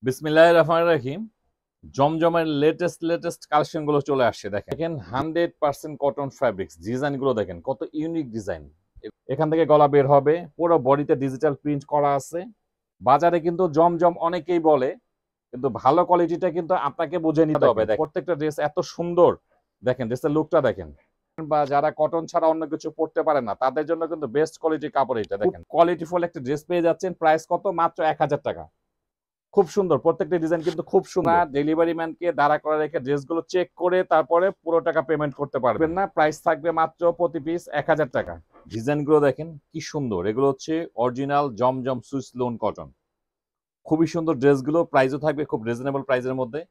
বিসমিল্লাহির রহমানির রহিম। জমজমের লেটেস্ট কালেকশন গুলো চলে আসছে। দেখেন 100% কটন ফ্যাব্রিক্স, ডিজাইন গুলো দেখেন কত ইউনিক ডিজাইন। এখান থেকে গলা বের হবে, পুরো বডিতে ডিজিটাল প্রিন্ট করা আছে। বাজারে কিন্তু জমজম অনেকেই বলে, কিন্তু ভালো কোয়ালিটিটা কিন্তু আপনাকে বুঝে নিতে হবে। প্রত্যেকটা ড্রেস এত সুন্দর, দেখেন ড্রেসের লুকটা দেখেন। বা যারা কটন ছাড়া অন্য কিছু পড়তে পারে না, তাদের জন্য কিন্তু বেস্ট কোয়ালিটির কাপড় এটা। দেখেন কোয়ালিটিফুল একটা ড্রেস পেয়ে যাচ্ছেন। প্রাইস কত? মাত্র 1000 টাকা। খুব সুন্দর, প্রত্যেকটা ডিজাইন কিন্তু খুব সুন্দর। ডেলিভারি ম্যানকে দাঁড়া করে রেখে ড্রেসগুলো চেক করে তারপরে পুরো টাকা পেমেন্ট করতে পারবেন না। প্রাইস থাকবে মাত্র প্রতি পিস 1000 টাকা। ডিজাইনগুলো দেখেন কি সুন্দর, এগুলো হচ্ছে অরিজিনাল জমজম সুইস লোন কটন। খুবই সুন্দর ড্রেসগুলো, প্রাইসও থাকবে খুব রিজনেবল প্রাইসের মধ্যে।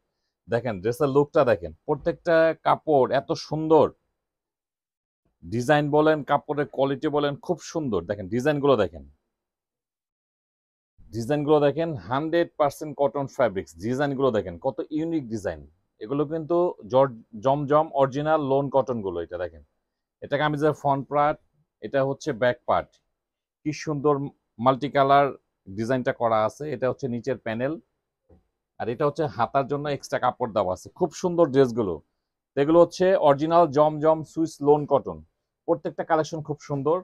দেখেন ড্রেসের লুকটা দেখেন, প্রত্যেকটা কাপড় এত সুন্দর। ডিজাইন বলেন, কাপড়ের কোয়ালিটি বলেন, খুব সুন্দর। দেখেন ডিজাইনগুলো দেখেন, 100% কটন ফ্যাব্রিক্স। ডিজাইনগুলো দেখেন কত ইউনিক ডিজাইন। এগুলো কিন্তু জমজম অরিজিনাল লোন কটন গুলো। এটা দেখেন, এটা কামিজের ফ্রন্ট পার্ট, এটা হচ্ছে ব্যাক পার্ট। কি সুন্দর মাল্টি কালার ডিজাইনটা করা আছে। এটা হচ্ছে নিচের প্যানেল, আর এটা হচ্ছে হাতার জন্য এক্সট্রা কাপড় দেওয়া আছে। খুব সুন্দর ড্রেসগুলো। এগুলো হচ্ছে অরিজিনাল জমজম সুইস লোন কটন। প্রত্যেকটা কালেকশন খুব সুন্দর।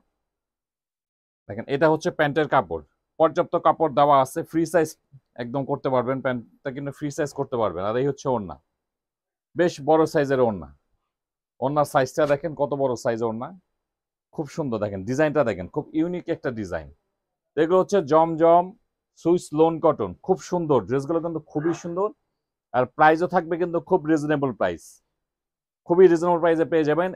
দেখেন এটা হচ্ছে প্যান্টের কাপড়, পর্যাপ্ত কাপড় দেওয়া আছে। ফ্রি সাইজ একদম করতে পারবেন, প্যান্টটা কিন্তু ফ্রি সাইজ করতে পারবেন। আর এই হচ্ছে ওড়না, বেশ বড় সাইজের ওড়না। ওড়নার সাইজটা দেখেন কত বড় সাইজের ওড়না, খুব সুন্দর। দেখেন ডিজাইনটা দেখেন, খুব ইউনিক একটা ডিজাইন। এগুলো হচ্ছে জমজম সুইস লোন কটন। খুব সুন্দর ড্রেসগুলো, কিন্তু খুবই সুন্দর। আর প্রাইসও থাকবে কিন্তু খুব রিজনেবল প্রাইস, খুবই রিজনেবল প্রাইসে পেয়ে যাবেন।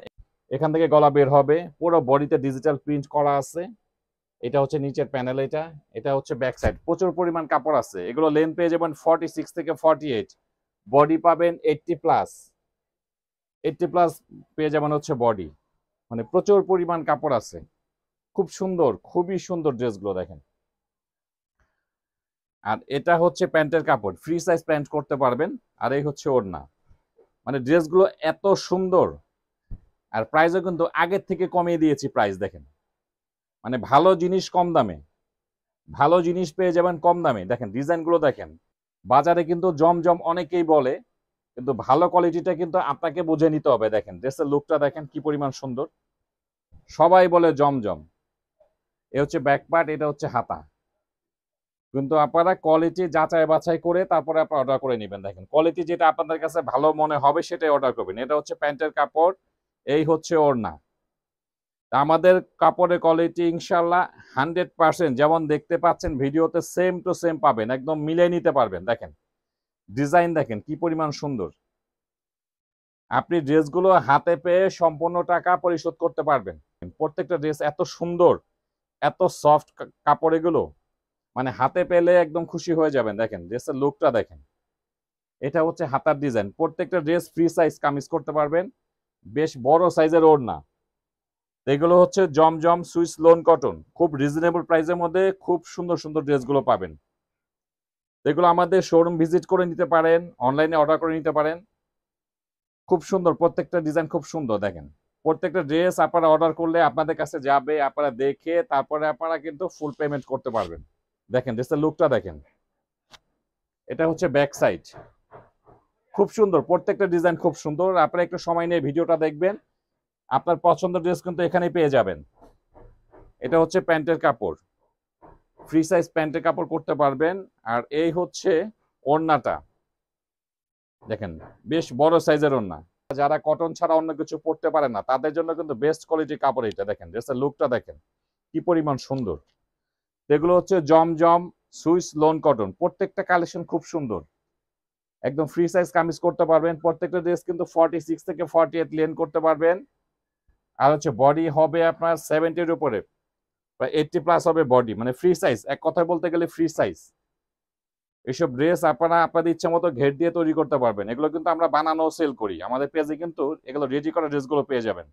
এখান থেকে গলা বের হবে, পুরো বডিতে ডিজিটাল প্রিন্ট করা আছে। এটা হচ্ছে নিচের প্যানেল, এটা এটা হচ্ছে ব্যাক সাইড। প্রচুর পরিমাণ কাপড় আছে। এগুলো লেন্থ পেয়ে যাবেন 46 থেকে 48, বডি পাবেন 80+। 80+ পেয়ে যাবেন হচ্ছে বডি, মানে প্রচুর পরিমাণ কাপড় আছে। খুব সুন্দর, খুবই সুন্দর ড্রেসগুলো দেখেন। আর এটা হচ্ছে প্যান্টের কাপড়, ফ্রি সাইজ প্যান্ট করতে পারবেন। আর এই হচ্ছে ওড়না। মানে ড্রেসগুলো এত সুন্দর। আর প্রাইসও কিন্তু আগের থেকে কমিয়ে দিয়েছি প্রাইস। দেখেন মানে ভালো জিনিস কম দামে, ভালো জিনিস পেয়ে যাবেন কম দামে। দেখেন ডিজাইনগুলো দেখেন। বাজারে কিন্তু জমজম অনেকেই বলে, কিন্তু ভালো কোয়ালিটিটা কিন্তু আপনাকে বুঝে নিতে হবে। দেখেন ড্রেসের লুকটা দেখেন কি পরিমাণ সুন্দর। সবাই বলে জমজম। এ হচ্ছে ব্যাক পার্ট, এটা হচ্ছে হাতা। কিন্তু আপনারা কোয়ালিটি যাচাই বাছাই করে তারপরে আপনারা অর্ডার করে নেবেন। দেখেন কোয়ালিটি যেটা আপনাদের কাছে ভালো মনে হবে সেটাই অর্ডার করবেন। এটা হচ্ছে প্যান্টের কাপড়, এই হচ্ছে ওড়না। আমাদের কাপড়ের কোয়ালিটি ইনশাল্লাহ 100%, যেমন দেখতে পাচ্ছেন ভিডিওতে সেম টু সেম পাবেন, একদম মিলে নিতে পারবেন। দেখেন ডিজাইন দেখেন কি পরিমাণ সুন্দর। আপনি ড্রেসগুলো হাতে পেয়ে সম্পূর্ণ টাকা পরিশোধ করতে পারবেন। প্রত্যেকটা ড্রেস এত সুন্দর, এত সফট কাপড় এগুলো, মানে হাতে পেলে একদম খুশি হয়ে যাবেন। দেখেন ড্রেসের লুকটা দেখেন। এটা হচ্ছে হাতার ডিজাইন। প্রত্যেকটা ড্রেস ফ্রি সাইজ কামিজ করতে পারবেন, বেশ বড় সাইজের ওড়না। এগুলো হচ্ছে জমজম সুইস লোন কটন। খুব রিজনেবল প্রাইসের মধ্যে খুব সুন্দর সুন্দর ড্রেসগুলো পাবেন। এগুলো আমাদের শোরুম ভিজিট করে নিতে পারেন, অনলাইনে অর্ডার করে নিতে পারেন। খুব সুন্দর, প্রত্যেকটা ডিজাইন খুব সুন্দর। দেখেন প্রত্যেকটা ড্রেস আপনারা অর্ডার করলে আপনাদের কাছে যাবে, আপনারা দেখে তারপরে আপনারা কিন্তু ফুল পেমেন্ট করতে পারবেন। দেখেন ড্রেসের লুকটা দেখেন। এটা হচ্ছে ব্যাক সাইড, খুব সুন্দর। প্রত্যেকটা ডিজাইন খুব সুন্দর। আপনারা একটু সময় নিয়ে ভিডিওটা দেখবেন, আপনার পছন্দের ড্রেস কিন্তু এখানেই পেয়ে যাবেন। এটা হচ্ছে প্যান্টের কাপড়, ফ্রি সাইজ প্যান্টের কাপড় করতে পারবেন। আর এই হচ্ছে ওড়নাটা, দেখেন বেশ বড় সাইজের ওড়না। যারা কটন ছাড়া অন্য কিছু পড়তে পারে না, তাদের জন্য কিন্তু বেস্ট কোয়ালিটির কাপড় এটা। দেখেন ড্রেসের লুকটা দেখেন কি পরিমাণ সুন্দর। এগুলো হচ্ছে জমজম সুইস লোন কটন। প্রত্যেকটা কালেকশন খুব সুন্দর, একদম ফ্রি সাইজ কামিজ করতে পারবেন। প্রত্যেকটা ড্রেস কিন্তু 46 থেকে 48 লেন করতে পারবেন। আর হচ্ছে বডি হবে আপনার 70-র উপরে, 80+ হবে বডি, মানে ফ্রি সাইজ। এক কথায় বলতে গেলে ফ্রি সাইজ। এইসব ড্রেস আপনারা আপনাদের ইচ্ছা মতো ঘের দিয়ে তৈরি করতে পারবেন। এগুলো কিন্তু আমরা বানানো সেল করি। আমাদের পেজে কিন্তু এগুলো রেডি করা ড্রেসগুলো পেয়ে যাবেন।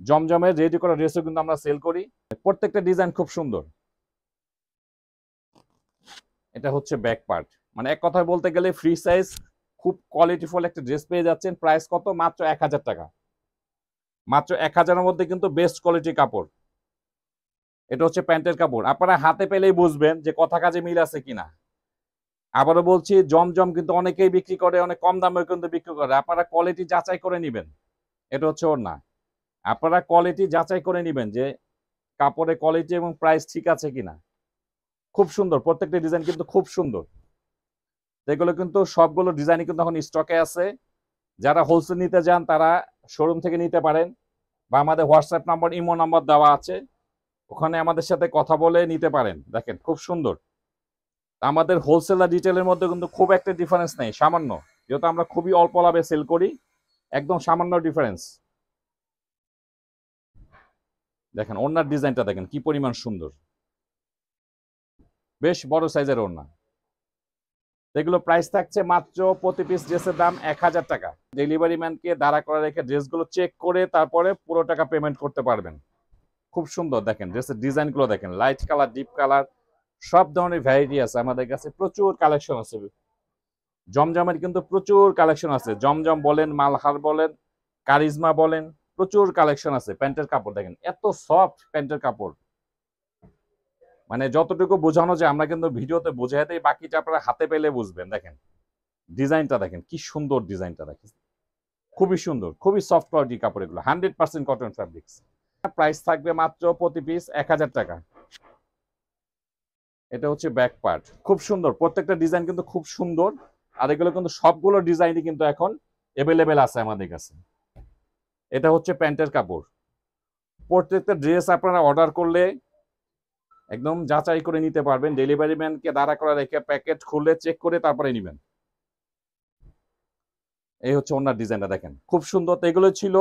জমজমের রেডি করা ড্রেসও কিন্তু আমরা সেল করি। প্রত্যেকটা ডিজাইন খুব সুন্দর। এটা হচ্ছে ব্যাক পার্ট, মানে এক কথায় বলতে গেলে ফ্রি সাইজ, খুব কোয়ালিটিফুল একটা ড্রেস পেয়ে যাচ্ছেন। প্রাইস কত? মাত্র 1000 টাকা। মাত্র 1000-এর মধ্যে কিন্তু বেস্ট কোয়ালিটি কাপড়। এটা হচ্ছে প্যান্টের কাপড়। আপনারা হাতে পেলেই বুঝবেন যে কথা কাজে মিল আছে কিনা। আবারও বলছি, জমজম কিন্তু অনেকেই বিক্রি করে, অনেক কম দামে কিন্তু বিক্রি করে। আপনারা কোয়ালিটি যাচাই করে নিবেন। এটা হচ্ছে ওড়না। আপনারা কোয়ালিটি যাচাই করে নিবেন যে কাপড়ের কোয়ালিটি এবং প্রাইস ঠিক আছে কিনা। খুব সুন্দর, প্রত্যেকটা ডিজাইন কিন্তু খুব সুন্দর। এগুলো কিন্তু সবগুলো ডিজাইনই কিন্তু এখন স্টকে আছে। যারা হোলসেল নিতে যান তারা শোরুম থেকে নিতে পারেন, বা আমাদের হোয়াটসঅ্যাপ নাম্বার, ইমো নাম্বার দেওয়া আছে, ওখানে আমাদের সাথে কথা বলে নিতে পারেন। দেখেন খুব সুন্দর। আমাদের হোলসেল আর রিটেলের মধ্যে কিন্তু খুব একটা ডিফারেন্স নেই, সামান্য, যেহেতু আমরা খুবই অল্প লাভে সেল করি, একদম সামান্য ডিফারেন্স। দেখেন ওড়নার ডিজাইনটা দেখেন কি পরিমাণ সুন্দর, বেশ বড় সাইজের ওড়না। এগুলো প্রাইস থাকছে মাত্র প্রতি পিস ড্রেসের দাম 1000 টাকা। ডেলিভারি ম্যানকে দাঁড়া করে রেখে ড্রেসগুলো চেক করে তারপরে পুরো টাকা পেমেন্ট করতে পারবেন। খুব সুন্দর, দেখেন ড্রেসের ডিজাইনগুলো দেখেন, লাইট কালার, ডিপ কালার, সব ধরনের ভ্যারাইটি আছে আমাদের কাছে, প্রচুর কালেকশন আছে। জমজমের কিন্তু প্রচুর কালেকশন আছে, জমজম বলেন, মালহার বলেন, কারিজমা বলেন, প্রচুর কালেকশন আছে। প্যান্টের কাপড় দেখেন, এত সফট প্যান্টের কাপড়, মানে যতটুকু বোঝানো যায় আমরা কিন্তু ভিডিওতে বোঝাই দেই, বাকিটা আপনারা হাতে পেলে বুঝবেন। দেখেন ডিজাইনটা দেখেন কি সুন্দর, ডিজাইনটা দেখেন খুবই সুন্দর, খুবই সফট কোয়ালিটি কাপড় এগুলো, 100% কটন ফ্যাব্রিক্স। প্রাইস থাকবে মাত্র প্রতি পিস 1000 টাকা। এটা হচ্ছে ব্যাক পার্ট, খুব সুন্দর, প্রত্যেকটা ডিজাইন কিন্তু খুব সুন্দর। আর এগুলো কিন্তু সবগুলো ডিজাইনই কিন্তু এখন অ্যাভেলেবেল আছে আমাদের কাছে। এটা হচ্ছে প্যান্টের কাপড়। প্রত্যেকটা ড্রেস আপনারা অর্ডার করলে একদম যাচাই করে নিতে পারবেন, ডেলিভারি ম্যানকে দাঁড়া করা রেখে প্যাকেট খুলে চেক করে তারপরে নেবেন। এই হচ্ছে ওনার ডিজাইনটা দেখেন খুব সুন্দর। তো এগুলো ছিল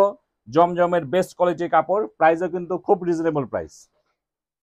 জমজমের বেস্ট কোয়ালিটির কাপড়, প্রাইসও কিন্তু খুব রিজনেবল প্রাইস।